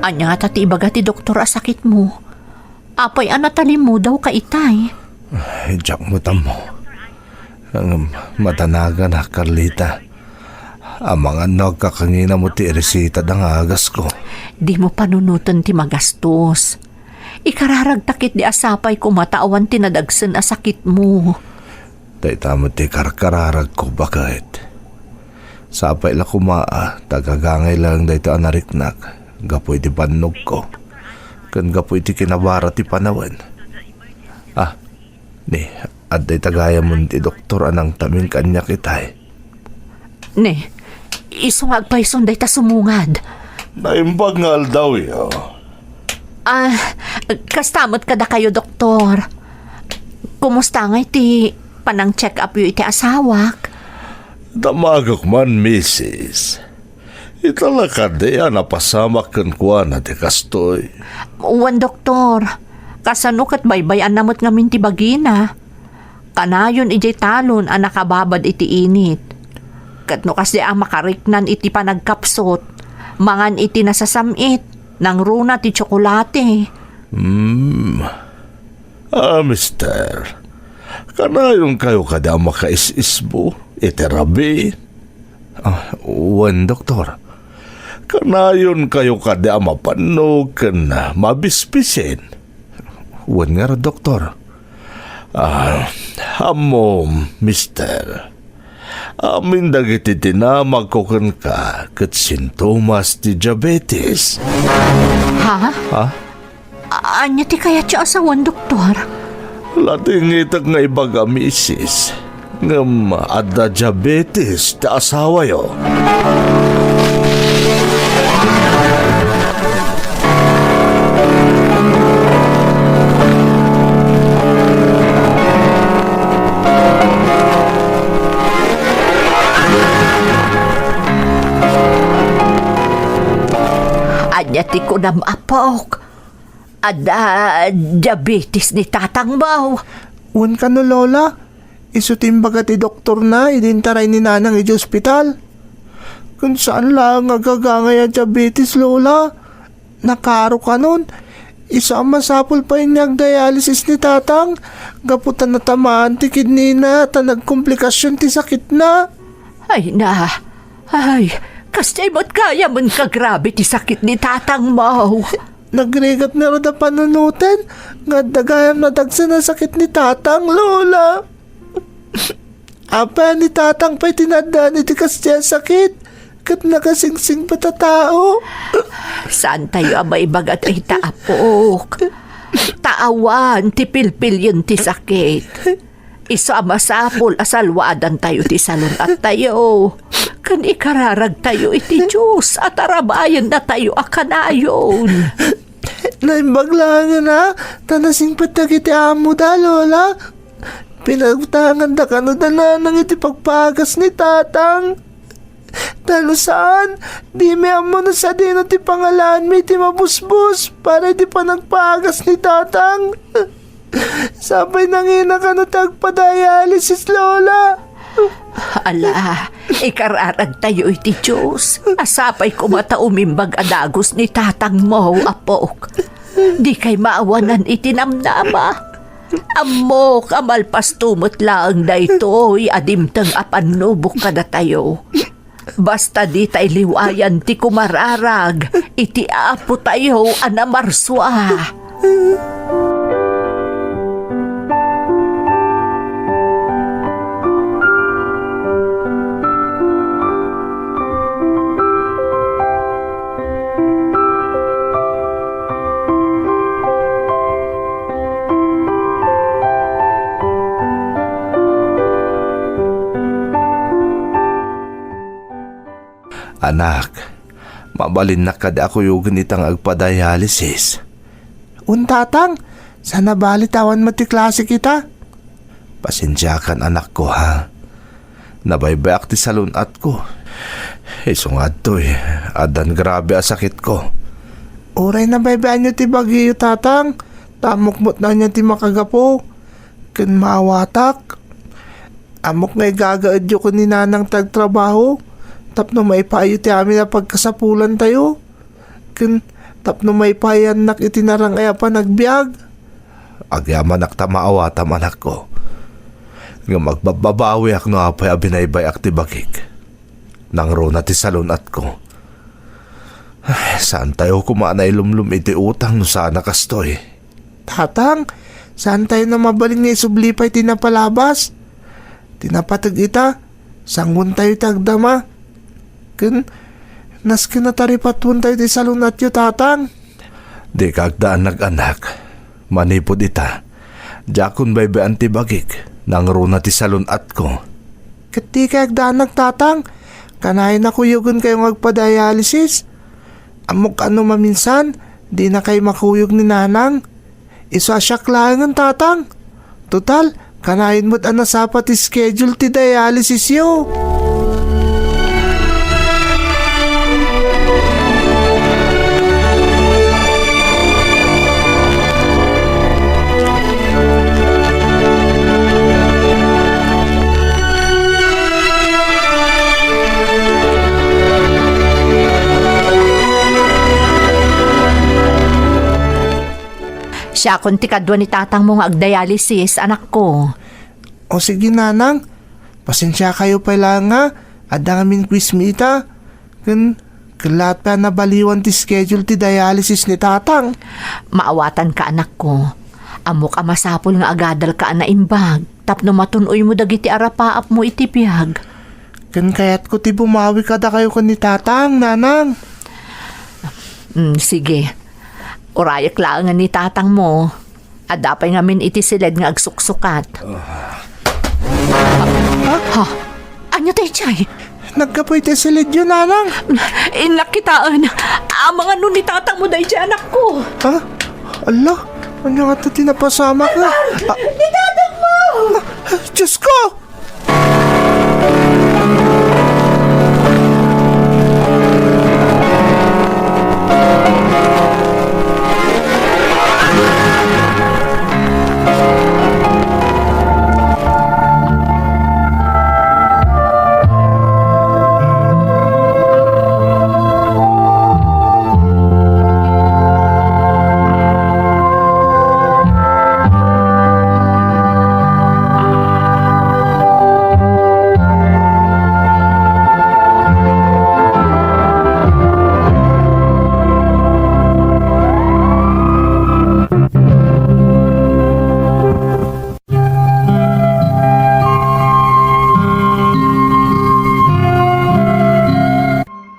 Speaker 4: Anya tati ibaga ti doktor asakit mo. Apay anatalim mo daw ka itay.
Speaker 3: Diyak mo tamo. Ang matanaga na, Carlita. Ang mga nagkakangina mo ti resita ng agas ko.
Speaker 4: Di mo panunutan ti magastos. Ikararagtakit di asapay ko mataawan ti nadagsan a sakit mo.
Speaker 3: Dahita mo ti karkararag ko bakit. Sapay la kumaa, tagagangay lang dahita anariknak. Gapoy ti panog ko. Kan gapoy ti kinabara ti panawan. At day tagaya mo ti doktor anang taming kanya kitay.
Speaker 4: Ne, isungag pa ison day ta sumungad.
Speaker 2: Naimbangal daw yo.
Speaker 4: Kastamot kada kayo, doktor. Kumusta nga iti panang check up yu iti asawak?
Speaker 2: Damagok man, misis. Italakad ya napasamak kan kuha na ti kastoy.
Speaker 4: Uwan, doktor. Kasanok at baybayan namot ngamin ti bagina. Kanayon iti talon ang nakababad iti init. Katno kasi ang makariknan iti panagkapsot. Mangan iti nasasamit. Nang runa ti tsokolate.
Speaker 2: Mister. Kanayon kayo kada makais-isbo. Iterabi.
Speaker 3: Uwan, doktor.
Speaker 2: Kanayon kayo kada mapanog kan mabispisin.
Speaker 3: Uwan nga ra, doktor.
Speaker 2: Hamom, mister. Amin dagiti tinamag ko kan ka kat sintomas ti diabetes.
Speaker 4: Ha? Anya ti kaya ti asawan, doktor?
Speaker 2: Latingitak nga ibaga misis. Ngam adda diabetes ti asawa yo.
Speaker 4: Anya ti ko na maapok. Ada diabetes ni tatang baw.
Speaker 3: Uwan ka no, Lola. Isutimbaga ti doktor na, idintaray ni nanang iti ospital. Kung saan lang agagangay ang diabetes, Lola. Nakaro ka nun. Isa ang masapol pa inyag dialysis ni tatang. Gaputan na tamaan ti kidney na, ta nagkomplikasyon ti sakit na.
Speaker 4: Ay na. Ay, kasi mo't kaya man kagrabe ti sakit ni tatang mo.
Speaker 3: Nagregat na rin ang panunutin. Nga dagayam na dagsa na sakit ni tatang, Lola. Apa ni tatang pa'y tinadaan iti kasya sakit. Kat nakasingsing pa tao.
Speaker 4: Saan tayo abay bagat ay taapok? Taawan, ti pilpil yun ti sakit. Isa masapol asalwadan tayo ti salon at tayo. Kan ikararag tayo iti Diyos at arabayan na tayo akanayon.
Speaker 3: Naimbaglangan na. Tanasing patag iti amo da, Lola. Pinagtangan da kano da na nang iti pagpagas ni tatang. Talo saan? Di may amo na sa dino ti pangalan may ti mabusbus para di pa nagpagas ni tatang. Sabay nangina ka na tagpa-dialysis, Lola.
Speaker 4: Ala, ikararag tayo iti Diyos. Asapay kumata umimbag adagos ni tatang mo, apok. Di kay maawanan itinamnama. Amok, amalpas tumot lang daytoy adimtang apanubok kada tayo. Basta di tay liwayan ti kumararag, iti apo tayo anamarswa.
Speaker 3: Anak, mabalin na kada ako yung itang agpa-dialysis. Untatang, sana balitawan mo ti klase kita. Pasensyakan anak ko, ha. Nabaybayak ti salunat ko. Isungad to adan grabe a sakit ko. Uray nabaybayan nyo ti bagyo, tatang. Tamukmot na niya ti makagapo. Kan maawatak. Amok ngay gagaadyo ko ni nanang tagtrabaho. Tapno may payo ti amin na pagkasapulan tayo. Tapno may payan nak itinarang ay pa nagbiag. Agyaman nak tamaawatam anak ko. Nga magbababawi ak no apay abinaybay ak ti bagik. Nang rona ti salunat ko. Ay, saan tayo kumana ilumlum iti utang no sana kastoy? Tatang, saan tayo na mabaling ni sublipay tinapalabas? Tinapatag ita, sangun tayo tagdama. Nas kinataripatuntayo ti salunat yu, tatang. Di kagdaan nag-anak, manipod ita. Jakun baybe antibagik, nang runa ti salunat ko. Kati kagdaan nagtatang, kanahin ako yugon kayong magpa-dialysis. Amok ano maminsan, di na kayo makuyog ni nanang. Isasyak lang ang tatang. Total, kanahin mo't anasapat ti schedule ti dialysis yo.
Speaker 4: Siya kung tikadwa ni tatang mo nga ag-dialysis, anak ko.
Speaker 3: O sige nanang, pasensya kayo pala nga. Ada ngamin quiz mita. Kalat pa nabaliwan ti schedule ti dialysis ni tatang.
Speaker 4: Maawatan ka, anak ko. Amok amasapol nga agadal ka na imbag. Tapno matunoy mo dagiti arapaap mo iti biyag.
Speaker 3: Kaya't ko ti bumawi kada kayo ko ni tatang, nanang.
Speaker 4: Sige. Urayak lang nga ni tatang mo. Adapay ngamin iti silid nga agsuksukat. Ha? Anya tayo, Chay?
Speaker 3: Nagkapoy ti silid yun, nanang.
Speaker 4: Inakitaan. Mga nun ni tatang mo dahil anak ko.
Speaker 3: Ha? Ala, ano nga ito tinapasama ka?
Speaker 4: Ni tatang mo!
Speaker 3: Diyos ko!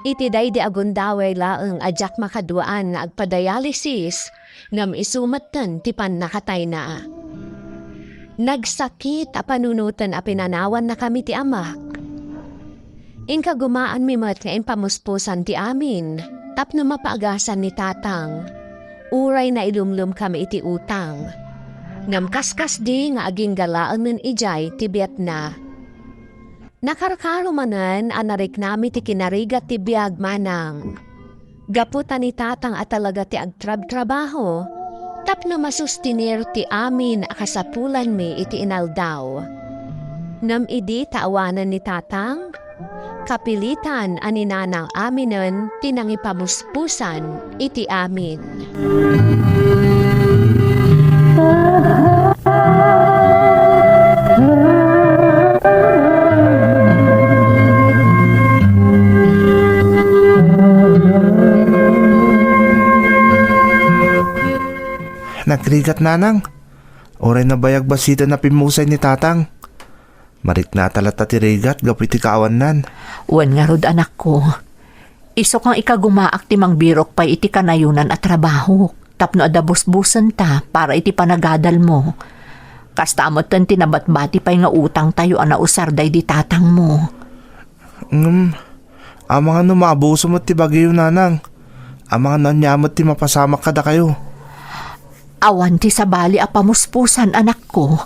Speaker 1: Iti day di agundaway laeng ajak makaduaan nga agpadialysis ngam isumatan ti pan nakatay na. Nagsakit a panunutan a pinanawan na kami ti amak. Inka gumaan mi mat nga impamuspusan ti amin tapno mapaagasan ni tatang. Uray na ilumlum kami iti utang. Ngam kaskas di nga aging galaan ng ijay ti biat na. Nakarkaro manan anarik nami ti kinarigat ti biag manang. Gaputan ni tatang at talaga ti agtrab-trabaho, tapno masustinir ti amin akasapulan mi iti inaldaw. Nam idi taawanan ni tatang, kapilitan ani nanang aminan tinangipamuspusan iti amin.
Speaker 3: Nagrigat nanang. Oray na bayag basita na pimusay ni tatang. Marik na talata ti rigat gapiti kaawanan.
Speaker 4: Wan nga rod, anak ko. Iso kang ikagumaak ti mangbirok pa iti kanayunan at trabaho. Tapno adabos-busan ta para iti panagadal mo. Kastamot tan tinabat-bati pa'y nga utang tayo ana usarday di tatang mo.
Speaker 3: Amang ano maabuso mo ti bagyo nanang. Amang nanyamot ti mapasamak kada kayo.
Speaker 4: Awan ti sabali a pamuspusan, anak ko.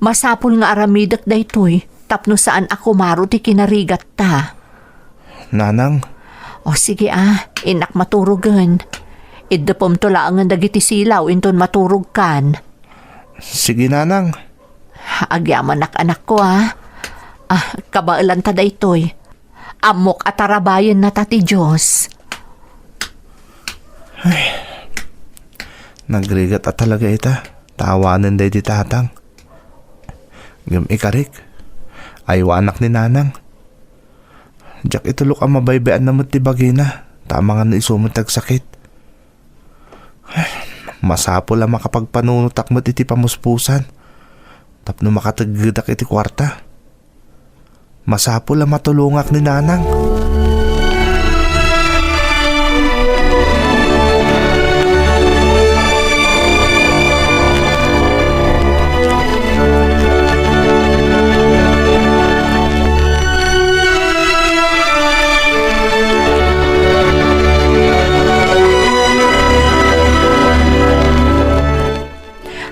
Speaker 4: Masapul nga aramidak daytoy, tapno saan ako maro ti kinarigat ta.
Speaker 3: Nanang?
Speaker 4: O sige inak maturugan. Iddapom to laangan dagiti silaw inton maturog kan.
Speaker 3: Sige nanang.
Speaker 4: Agyaman anak ko kabailan ta daytoy. Amok at tarabayan na ta ti Diyos.
Speaker 3: Nagrigat at talaga ita. Tawanan day di tatang. Ikarik. Ayaw anak ni nanang. Jack itulok ang mabaybayan na ti bagina. Tama nga na isumot tagsakit. Masapol ang makapagpanunutak mo iti pamuspusan. Tapno makataggidak iti kwarta. Masapol ang matulungak ni nanang.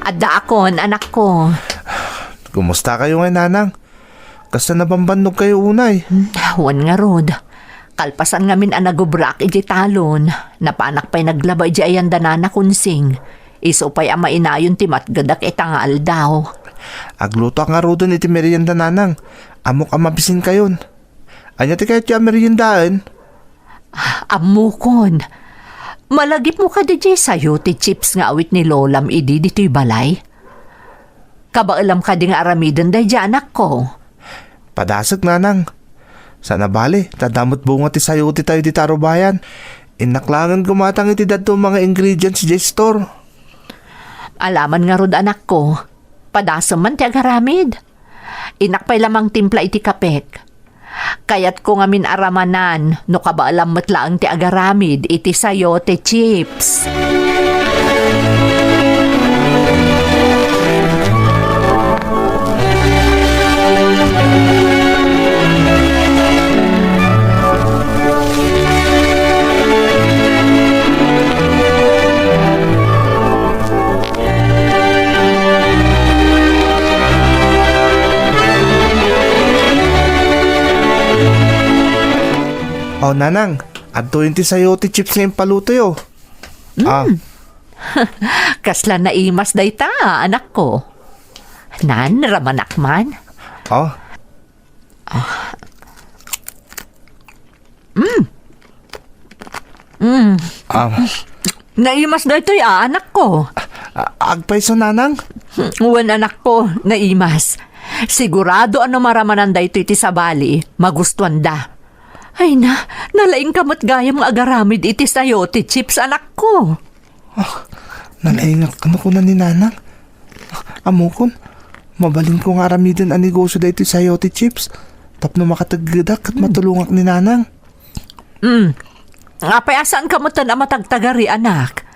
Speaker 4: Adda akon, anak ko.
Speaker 3: Kumusta kayo ngayon, nanang? Kasta nabambanog kayo unay.
Speaker 4: Wan nga rod. Kalpasan ngamin ang nagubrak iti talon. Napanak pa'y naglabay di ayan danana kunsing. Iso pa'y ama inayon ti matgadak itangal daw.
Speaker 3: Agluto nga rodon iti merienda, nanang. Amok ang mabisin kayon. Anya ti kayo ti meriendaan?
Speaker 4: Amukon. Malagip mo ka DJ sayo ti chips nga awit ni Lolam idi dito'y balay. Kabaalam ka di nga aramidan day di anak ko.
Speaker 3: Padasag, nanang. Sana bali, tadamot bunga ti sayo ti tayo di tarubayan. Inaklangan gumatang iti dato mga ingredients di store.
Speaker 4: Alaman nga rod anak ko. Padasam man ti agaramid. Inakpay lamang timpla iti kapek. Kayat ko nga minaramanan no kabaalam matlaang ti agaramid iti sayo ti chips.
Speaker 3: Oh, nanang. Adto ti sayo ti chips nga impaluto yo.
Speaker 4: Kasla na imas day ta, anak ko. Nan, ramanak man.
Speaker 3: Oh.
Speaker 4: Naimas day to anak ko.
Speaker 3: Agpay so, nanang?
Speaker 4: Wan anak ko, naimas. Sigurado ano maramanan day to iti sabali, magustuhan da. Ay na, nalaing kamot gayam nga agaramid iti sayo ti chips anak ko.
Speaker 3: Nalaingak ano ko na ni nanang? Amukon, mabalin ko nga aramidin ang negosyo da ito sayo ti chips. Tapno makataggadak at matulungak ni nanang.
Speaker 4: Apay asaan kamot na matagtagari anak?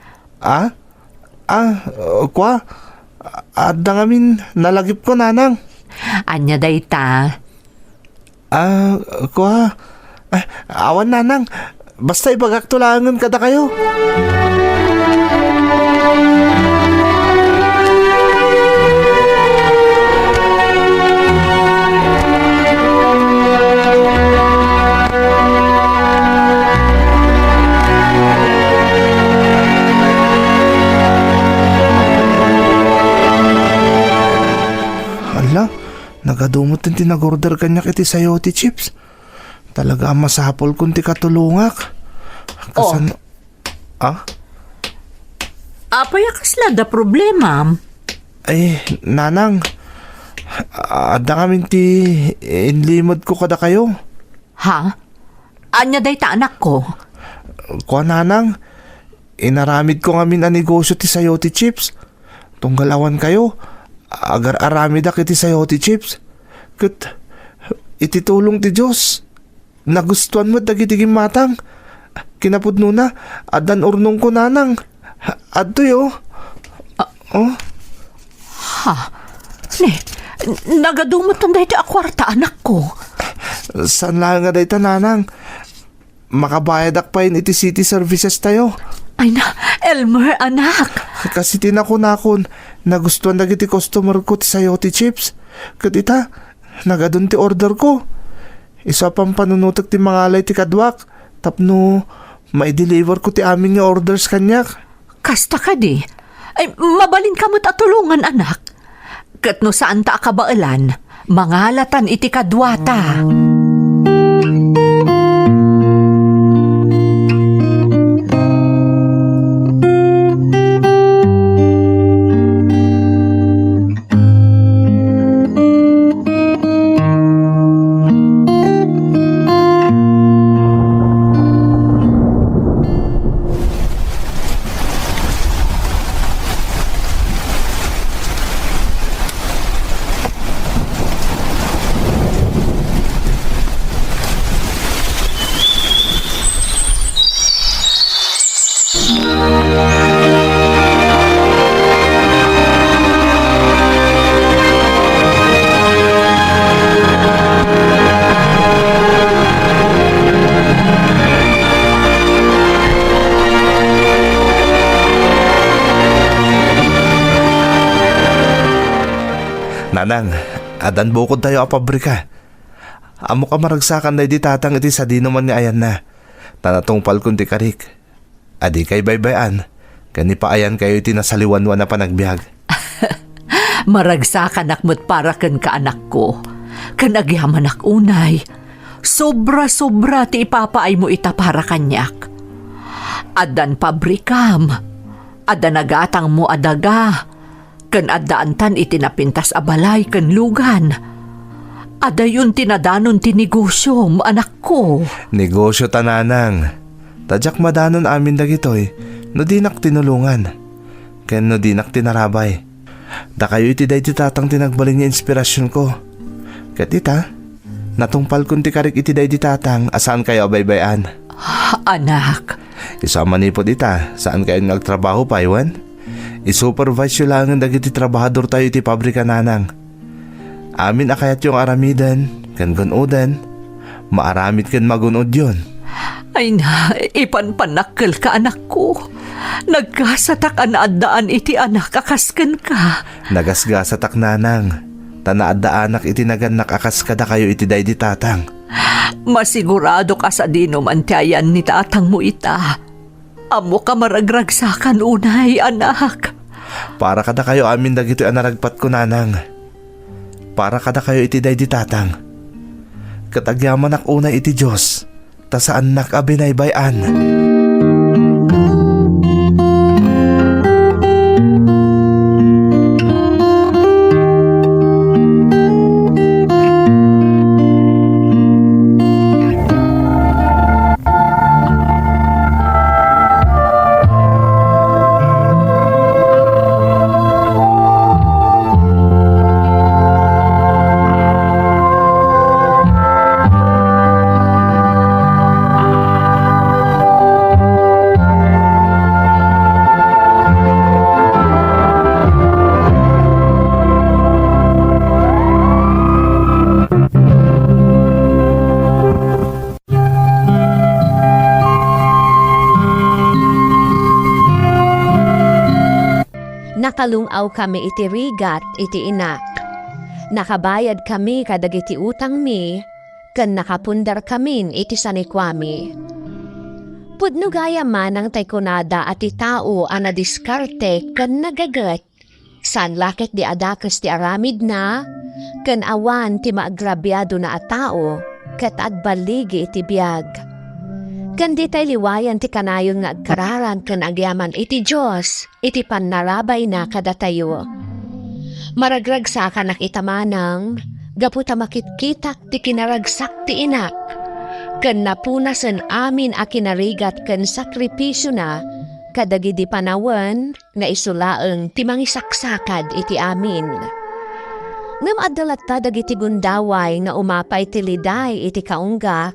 Speaker 3: Kwa? Adda ngamin nalagip ko, nanang.
Speaker 4: Anya day ta.
Speaker 3: Kwa? Awan, nanang. Basta ibagaktulangan kada kayo. Hala, nagadumot din tinagorder kanyak iti sayo ti chips. Talaga masapol kung ti katulungak. Kasan...
Speaker 4: Apay akasla da problema.
Speaker 3: Ay, nanang. Ada kami ti inlimod ko kada kayo.
Speaker 4: Ha? Anya day ta anak ko?
Speaker 3: Kuha, nanang. Inaramid ko ngamin ang negosyo ti sayo ti chips. Tunggalawan kayo. Agar aramid ak iti sayo ti chips. Kat ititulong ti Diyos. Nagustuhan mo dagiti matang. Kinapudno na. Adan urnong ko, nanang. Adto yo.
Speaker 4: Ha? Nagadumot ang dahito akwarta anak ko.
Speaker 3: San lang nga dayta, nanang? Makabayad ak pa iti city services tayo.
Speaker 4: Ay na, Elmer anak.
Speaker 3: Kasi tinakon nagustuhan dagiti customer ko ti sayo ti chips. Kadita, nagadun ti order ko. Isa pang panunutok ti mga alay ti kadwak. Tapno, mai-deliver ko ti amin nga orders kanyak.
Speaker 4: Kasta ka di. Ay, mabalin ka mo't atulungan anak. Kat no saan ta akabailan, mangalatan iti kadwata.
Speaker 3: Nanang, adan bukod tayo a pabrika. Amo ka maragsakan na di tatang iti sa di naman nga ayan na. Tanatungpal kun ti karik. Adi kay baybayan. Kani pa ayan kayo iti nasaliwanwan na panagbiag.
Speaker 4: Maragsakan akmo't para kan ka anak ko. Kan agyaman ak unay. Sobra-sobra ti ipapaay mo ita para kanyak. Adan pabrikam. Adan nagatang mo adaga. Kan adaantan itinapintas abalay kan lugan. Adayon tinadanon ti negosyo, anak ko.
Speaker 3: Negosyo tananang. Tadyak madanon amin dagitoy. No dinak tinulungan. Ken no dinak tinarabay. Da kayo iti day ti tatang tinagbaling ni inspirasyon ko. Katita, natungpal kun ti karik iti day ti tatang asaan kayo baybayan.
Speaker 4: Anak.
Speaker 3: Isama ni po dita, saan kayo nagtrabaho pa iwan? I-supervise yun lang ang dagiti trabahador tayo iti pabrika nanang. Amin akayat yung aramidan, kan gunodan, maaramid kan magunod yun.
Speaker 4: Ay na, ipanpanakkel ka anak ko. Nagkasatak anaadaan iti anak akasken ka.
Speaker 3: Nagasgasatak nanang, tanaadaanak iti naganak akas kada kayo iti day di tatang.
Speaker 4: Masigurado ka sa dinom antiayan ni tatang mo ita. Amo ka maragragsakan unay anak.
Speaker 3: Para kada kayo amin dagito anaragpat ko nanang. Para kada kayo iti day di tatang. Katagyaman ak una iti Diyos, ta saan nak abinaybayan.
Speaker 1: Nakalungaw kami iti rigat iti inak. Nakabayad kami kadagiti utang mi, ken nakapundar kamin iti sanikwami. Pudno gaya man ang taykunada at tao ang nadiskarte ken nagagat. San lakit di adakas ti aramid na, ken awan ti maagrabyado na atao, ket adbaligi iti biag. Kandi tay liwayan ti kanayon nga agkararan ken agyaman iti Diyos, iti pannarabay na kada tayo. Maragragsakan nak itamanang, gaputa makitkitak ti kinaragsak ti inak. Ken napunasen amin a kinarigat ken sakripisyo na, kadagidi panawen na isulaeng ti mangisaksakad iti amin. Ngem addalat ta dagiti gundaway nga umapay ti liday iti kaunggak,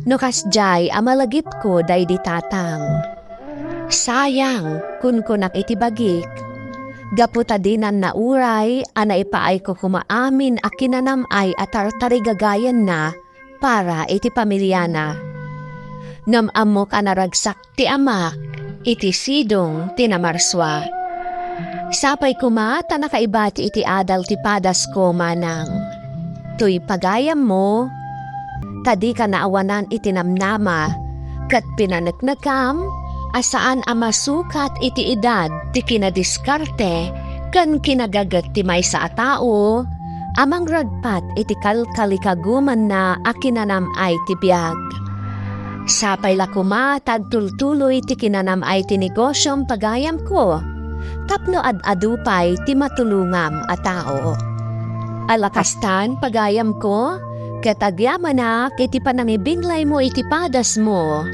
Speaker 1: no kasjay amalagip ko day di tatang. Sayang kun kunak iti bagik. Gaputa dinan na uray, ana ipaay ko kumaamin a kinanamay at tartarigagayan na para iti pamilyana. Namamok anaragsak ti ama, iti sidong tinamarswa. Sapay kumata nakaibati iti adal ti padas ko manang. Tuy pagayam mo, tadi ka naawanan itinamnama, kat pinanagnagam, asaan amasukat iti edad ti kinadiskarte, kan kinagagat ti may sa atao, amang ragpat iti kalkalikaguman na akinanamay ti biyag. Sapay lakuma tagtultuloy ti kinanamay ti negosyong pagayam ko, tapno adupay ti matulungam a tao. Alakastan pagayam ko, katagyaman na iti panangibinglay mo iti padas mo,